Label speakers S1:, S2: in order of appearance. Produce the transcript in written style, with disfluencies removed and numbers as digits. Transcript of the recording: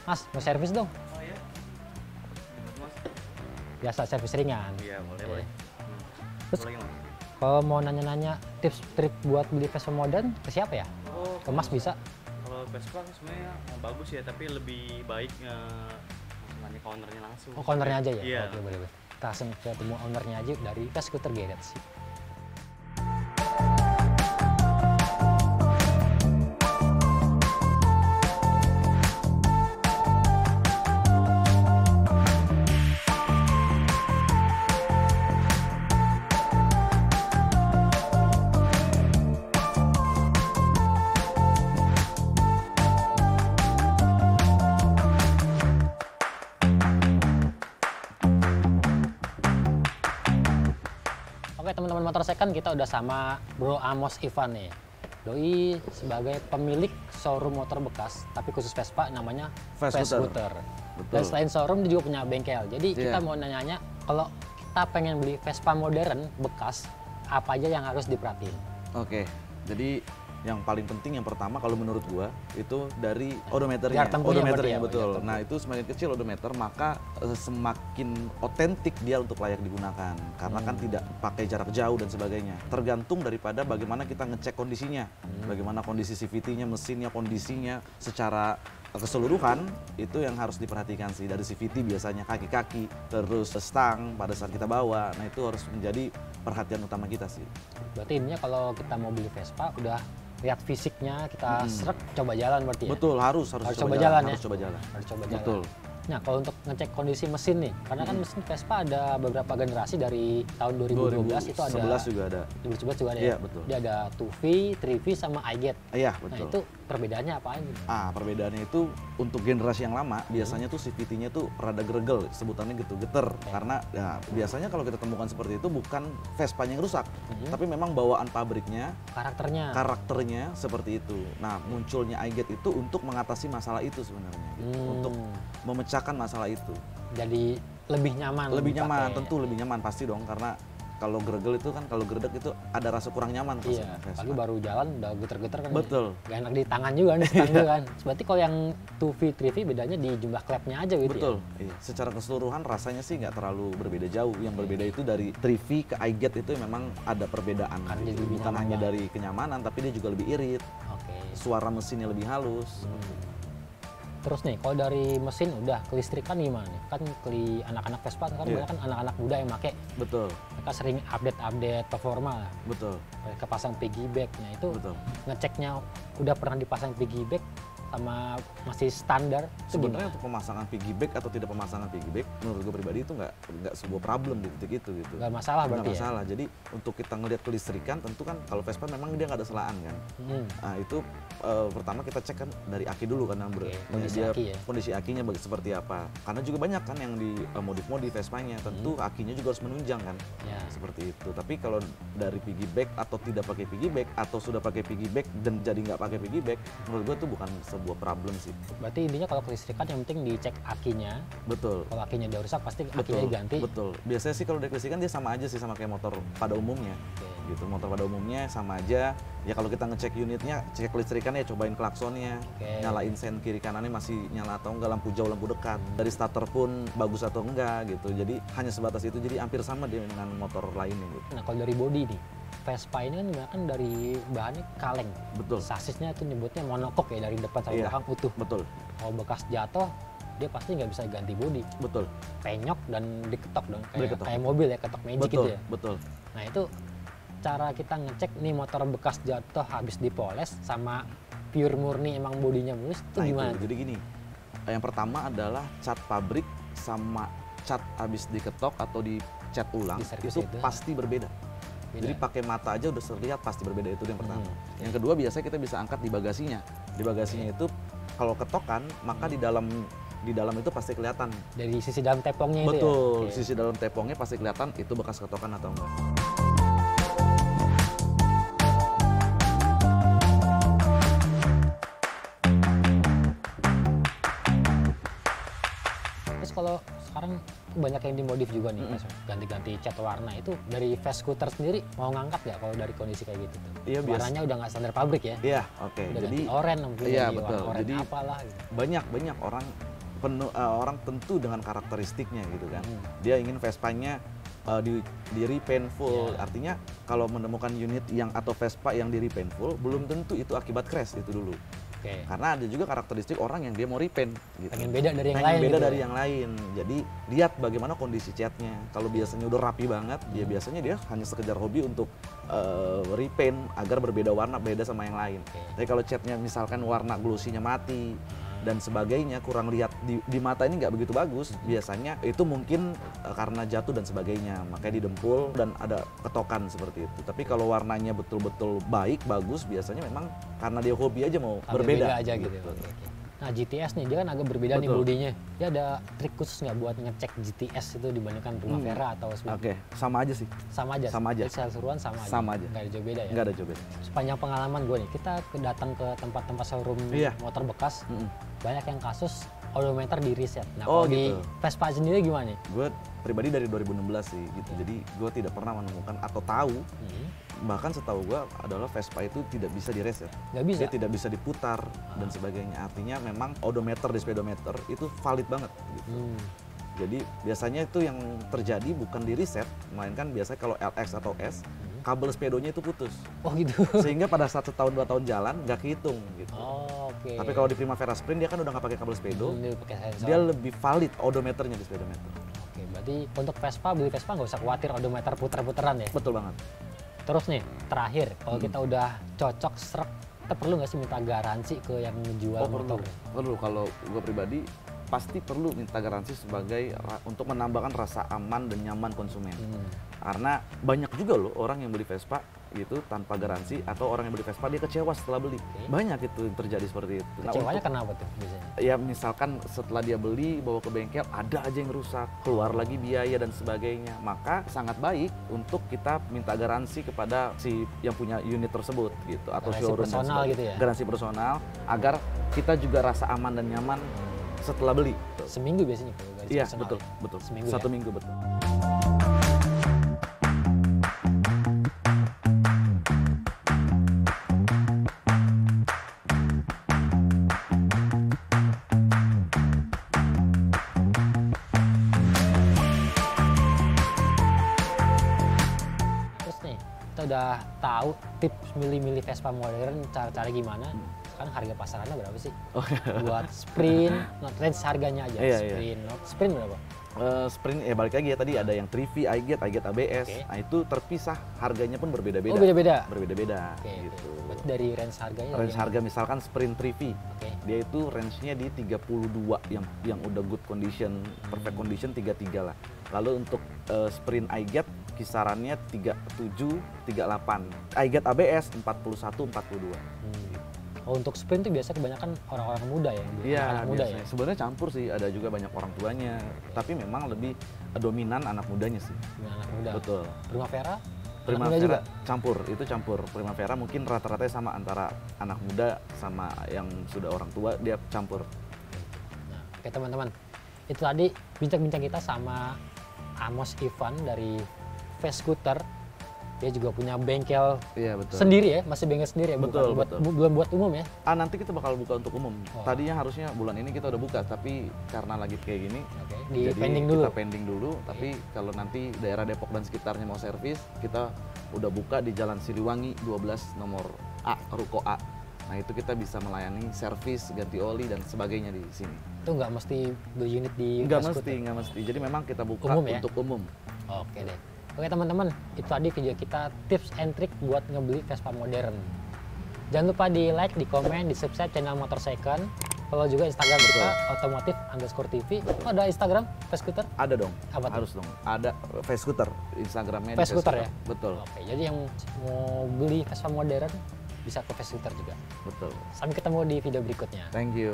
S1: Mas, mau servis dong?
S2: Oh iya? Mas?
S1: Biasa servis ringan.
S2: Iya, boleh,
S1: Oke.
S2: boleh.
S1: Terus
S2: Boleh, Mas.
S1: kalau mau nanya-nanya tips trik buat beli Vespa modern, ke siapa ya?
S2: Oh,
S1: Ke Mas bisa?
S2: kalau Vespa sebenarnya bagus ya, tapi lebih baik nanya ke ownernya langsung.
S1: Oh, ke ownernya aja ya?
S2: Iya.
S1: Oke, boleh. Kita langsung ketemu ownernya aja dari Vescooter Garage. Oke teman-teman motor second, kita udah sama Bro Amos Ivan nih. Doi sebagai pemilik showroom motor bekas, tapi khusus Vespa namanya
S3: Vescooter.
S1: Vescooter.
S3: Betul.
S1: Dan selain showroom dia juga punya bengkel. Jadi
S3: Iya.
S1: kita mau nanya-nanya, kalau kita pengen beli Vespa modern bekas, apa aja yang harus diperhatiin?
S3: Oke, jadi yang paling penting yang pertama kalau menurut gua itu dari odometernya.
S1: Jar tempuhnya
S3: Odometernya
S1: berarti ya,
S3: betul.
S1: jar tempuh.
S3: Nah, itu semakin kecil odometer maka semakin otentik dia untuk layak digunakan. Karena kan tidak pakai jarak jauh dan sebagainya. Tergantung daripada bagaimana kita ngecek kondisinya. Bagaimana kondisi CVT-nya, mesinnya, kondisinya secara keseluruhan itu yang harus diperhatikan sih. Dari CVT biasanya kaki-kaki, terus stang pada saat kita bawa. Nah, itu harus menjadi perhatian utama kita sih.
S1: Berarti intinya kalau kita mau beli Vespa, udah lihat fisiknya, kita srek, coba jalan berarti ya?
S3: Betul, harus
S1: coba jalan ya?
S3: harus coba jalan.
S1: Harus coba jalan.
S3: Betul.
S1: Nah, kalau untuk ngecek kondisi mesin nih, karena kan mesin Vespa ada beberapa generasi dari tahun 2012 itu ada
S3: 2011 juga ada.
S1: 2011 juga ada
S3: Iya,
S1: ya?
S3: betul.
S1: Dia ada 2V, 3V sama iGet.
S3: Iya,
S1: Nah,
S3: betul.
S1: itu perbedaannya apa aja?
S3: Perbedaannya itu untuk generasi yang lama biasanya tuh CVT-nya tuh rada geregel, sebutannya gitu, geter. Karena ya, biasanya kalau kita temukan seperti itu bukan Vespanya yang rusak, tapi memang bawaan pabriknya, karakternya seperti itu. Nah, munculnya iGet itu untuk mengatasi masalah itu sebenarnya, gitu. Untuk memecahkan masalah itu.
S1: Jadi lebih nyaman.
S3: Lebih nyaman,
S1: dipakai.
S3: tentu lebih nyaman pasti dong, karena kalau geregel itu kan, kalau geredek itu ada rasa kurang nyaman tuh
S1: Iya,
S3: sama Vespa.
S1: apalagi baru jalan udah geter-geter kan.
S3: Betul.
S1: Gak enak di tangan juga nih, stang juga kan. Berarti kalau yang 2V, 3V bedanya di jumlah klepnya aja gitu
S3: Betul,
S1: ya?
S3: iya. Secara keseluruhan rasanya sih nggak terlalu berbeda jauh. Yang berbeda itu dari 3V ke iGet itu memang ada perbedaan.
S1: Kan
S3: gitu.
S1: jadi lebih
S3: Bukan
S1: nyaman
S3: hanya
S1: banget.
S3: dari kenyamanan, tapi dia juga lebih irit.
S1: Oke.
S3: Suara mesinnya lebih halus.
S1: Terus nih, kalau dari mesin udah kelistrikan gimana nih? Kan anak-anak Vespa kan
S3: Iya.
S1: banyak kan anak-anak muda yang make,
S3: Betul,
S1: mereka sering update-update performa lah.
S3: betul,
S1: Mereka pasang piggyback, nah itu
S3: betul.
S1: ngeceknya udah pernah dipasang piggyback sama masih standar itu
S3: Sebenarnya
S1: gimana?
S3: untuk pemasangan piggyback atau tidak pemasangan piggyback, menurut gue pribadi itu nggak sebuah problem di titik itu gitu.
S1: Nggak masalah
S3: Nggak
S1: berarti ya?
S3: masalah. Jadi untuk kita ngelihat kelistrikan, tentu kan kalau Vespa memang dia nggak ada selaan kan. Nah itu pertama kita cek kan dari aki dulu kan,
S1: kondisi aki ya.
S3: kondisi akinya seperti apa. Karena juga banyak kan yang di modif-modif Vespanya, tentu akinya juga harus menunjang kan.
S1: Ya.
S3: Seperti itu. Tapi kalau dari piggyback atau tidak pakai piggyback atau sudah pakai piggyback dan jadi nggak pakai piggyback, menurut gue itu bukan sebuah problem sih.
S1: Berarti intinya kalau kelistrikan yang penting dicek akinya.
S3: Betul.
S1: Kalau akinya udah rusak pasti akinya
S3: Betul,
S1: diganti.
S3: betul. Biasanya sih kalau deklistrikan dia sama aja sih sama kayak motor pada umumnya.
S1: Oke.
S3: Gitu, motor pada umumnya sama aja. Ya kalau kita ngecek unitnya, cek kelistrikan ya cobain klaksonnya,
S1: Oke.
S3: nyalain sen kiri kanannya masih nyala atau enggak, lampu jauh, lampu dekat. Dari starter pun bagus atau enggak gitu. Jadi hanya sebatas itu, jadi hampir sama dia dengan motor lainnya gitu.
S1: Nah kalau dari body nih, Vespa ini kan dari bahannya kaleng.
S3: Betul.
S1: Sasisnya tuh nyebutnya monokok ya, dari depan sampai
S3: Iya.
S1: belakang utuh.
S3: Betul,
S1: Kalau bekas jatuh, dia pasti nggak bisa ganti bodi.
S3: betul,
S1: Penyok dan diketok dong,
S3: Diketok.
S1: kayak mobil ya, ketok magic
S3: betul,
S1: gitu ya.
S3: betul.
S1: Nah itu cara kita ngecek nih motor bekas jatuh habis dipoles sama pure murni emang bodinya mulus itu
S3: Nah
S1: gimana?
S3: itu, jadi gini, yang pertama adalah cat pabrik sama cat habis diketok atau dicat ulang,
S1: Di servis
S3: itu
S1: itu.
S3: pasti berbeda.
S1: Beda.
S3: Jadi pakai mata aja udah terlihat pasti berbeda, itu yang pertama. Yang kedua biasanya kita bisa angkat di bagasinya. Di bagasinya itu kalau ketokan maka di dalam itu pasti kelihatan.
S1: Dari sisi dalam tepongnya itu ya?
S3: Betul,
S1: Oke.
S3: sisi dalam tepongnya pasti kelihatan itu bekas ketokan atau enggak.
S1: Terus kalau sekarang banyak yang dimodif juga nih, ganti-ganti cat warna itu dari Vescooter sendiri mau ngangkat nggak kalau dari kondisi kayak gitu tuh?
S3: Iya, biasa.
S1: Warnanya udah nggak standar pabrik ya?
S3: Iya, oke.
S1: Udah
S3: Jadi
S1: ganti oranye mungkin,
S3: iya,
S1: jadi
S3: betul.
S1: warna oranye
S3: Jadi
S1: apalah gitu.
S3: banyak orang orang tentu dengan karakteristiknya gitu kan. Dia ingin Vespanya di repaint full.
S1: Iya.
S3: Artinya kalau menemukan unit yang atau Vespa yang di repaint full, belum tentu itu akibat crash itu dulu.
S1: Oke.
S3: Karena ada juga karakteristik orang yang dia mau repaint gitu.
S1: Pengen beda dari yang
S3: Pengen
S1: lain
S3: beda
S1: gitu
S3: dari
S1: ya?
S3: yang lain. Jadi lihat bagaimana kondisi catnya. Kalau biasanya udah rapi banget, dia biasanya dia hanya sekedar hobi untuk repaint agar berbeda warna, beda sama yang lain.
S1: Oke.
S3: Tapi kalau catnya misalkan warna glossy-nya mati dan sebagainya, kurang lihat di mata ini nggak begitu bagus, biasanya itu mungkin karena jatuh dan sebagainya, makanya didempul dan ada ketokan seperti itu. Tapi kalau warnanya betul-betul baik, bagus, biasanya memang karena dia hobi aja mau
S1: Agak
S3: berbeda
S1: beda aja gitu. Oke. Nah GTS nih, dia kan agak berbeda nih
S3: Betul.
S1: bodinya. Dia ada trik khusus nggak buat ngecek GTS itu dibandingkan Primavera atau sebelum?
S3: Oke, sama aja sih.
S1: Sama aja?
S3: Sama aja.
S1: Jadi seluruhan sama aja?
S3: Sama aja.
S1: Nggak ada jauh beda ya?
S3: Nggak ada coba.
S1: Sepanjang pengalaman gue nih, kita datang ke tempat-tempat showroom
S3: Iya.
S1: motor bekas,
S3: Mm-mm.
S1: banyak yang kasus odometer di reset. Nah
S3: Oh,
S1: kalau di
S3: gitu.
S1: Vespa sendiri gimana nih?
S3: Gue pribadi dari 2016 sih gitu. Jadi gue tidak pernah menemukan atau tahu, bahkan setahu gue adalah Vespa itu tidak bisa direset.
S1: Nggak bisa?
S3: Dia tidak bisa diputar dan sebagainya. Artinya memang odometer di speedometer itu valid banget gitu. Jadi biasanya itu yang terjadi bukan di reset, melainkan biasanya kalau LX atau S, kabel speedonya itu putus.
S1: Oh gitu?
S3: Sehingga pada saat setahun 2 tahun jalan nggak kehitung gitu.
S1: Oh, oke.
S3: Tapi kalau di Primavera Sprint dia kan udah nggak pakai kabel speedo,
S1: Dia pakai sensor.
S3: dia lebih valid odometernya di speedometer.
S1: Oke, berarti untuk Vespa, beli Vespa nggak usah khawatir odometer puter-puteran ya?
S3: Betul banget.
S1: Terus nih, terakhir, kalau kita udah cocok, serak, kita perlu nggak sih minta garansi ke yang ngejual motor?
S3: Perlu. Kalau gue pribadi pasti perlu minta garansi sebagai untuk menambahkan rasa aman dan nyaman konsumen. Karena banyak juga loh orang yang beli Vespa gitu tanpa garansi, atau orang yang beli Vespa dia kecewa setelah beli. Banyak itu yang terjadi seperti itu. Nah,
S1: Kecewanya kenapa tuh biasanya?
S3: ya misalkan setelah dia beli bawa ke bengkel ada aja yang rusak, keluar lagi biaya dan sebagainya, maka sangat baik untuk kita minta garansi kepada si yang punya unit tersebut gitu, atau
S1: Garansi
S3: showroom dan
S1: personal
S3: sebagainya.
S1: gitu ya?
S3: Garansi personal agar kita juga rasa aman dan nyaman setelah beli.
S1: Seminggu biasanya kalau garis
S3: Iya,
S1: personal
S3: betul,
S1: ya?
S3: betul.
S1: Seminggu
S3: Satu
S1: ya?
S3: minggu betul.
S1: Terus nih, kita udah tahu tips milih-milih Vespa modern, cara-cara gimana. Sekarang harga pasarannya berapa sih? Buat sprint, not range harganya aja.
S3: Iya,
S1: sprint, not sprint berapa?
S3: Sprint ya balik lagi ya, tadi ada yang 3V, iGate ABS.
S1: Oke.
S3: Nah itu terpisah, harganya pun berbeda-beda.
S1: Oh beda-beda?
S3: Berbeda-beda
S1: Oke,
S3: gitu.
S1: berarti dari range harganya?
S3: Range harga misalkan Sprint 3V,
S1: Oke.
S3: dia itu range-nya di 32 yang udah good condition, perfect condition 33 lah. Lalu untuk Sprint iGate kisarannya 37, 38. iGate ABS 41, 42.
S1: Oh, untuk sprint itu biasa kebanyakan orang-orang muda ya? yang beli,
S3: Iya,
S1: anak muda ya?
S3: biasanya. Sebenarnya campur sih, ada juga banyak orang tuanya. Tapi memang lebih dominan anak mudanya sih.
S1: Dengan anak muda.
S3: Betul.
S1: Primavera? Anak muda
S3: Primavera
S1: juga?
S3: campur, itu campur. Primavera mungkin rata-ratanya sama antara anak muda sama yang sudah orang tua, dia campur.
S1: Nah, oke teman-teman, itu tadi bincang-bincang kita sama Amos Ivan dari V-Scooter. Dia juga punya bengkel
S3: Iya betul.
S1: sendiri ya, masih bengkel sendiri ya,
S3: Betul,
S1: bukan
S3: betul.
S1: belum buat umum ya?
S3: Nanti kita bakal buka untuk umum.
S1: Oh.
S3: Tadinya harusnya bulan ini kita udah buka, tapi karena lagi kayak gini,
S1: Oke, di
S3: jadi
S1: pending dulu.
S3: kita pending dulu. Tapi kalau nanti daerah Depok dan sekitarnya mau servis, kita udah buka di Jalan Siliwangi 12 nomor A, Ruko A. Nah itu kita bisa melayani servis, ganti oli dan sebagainya di sini.
S1: Itu nggak mesti beli unit di
S3: Nggak
S1: V-Scooter?
S3: mesti, nggak mesti. Jadi memang kita buka
S1: Umum ya?
S3: untuk umum.
S1: Oke deh. Oke teman-teman, itu tadi video kita tips and trick buat ngebeli Vespa modern. Jangan lupa di like, di komen, di subscribe channel Motor Second. Follow juga Instagram kita, otomotif_tv. Oh, ada Instagram, V-Scooter?
S3: Ada dong,
S1: Apa tuh?
S3: harus dong. Ada V-Scooter, Instagramnya di
S1: V-Scooter ya?
S3: Betul,
S1: Oke, jadi yang mau beli Vespa modern bisa ke V-Scooter juga.
S3: betul.
S1: Sampai ketemu di video berikutnya.
S3: Thank you.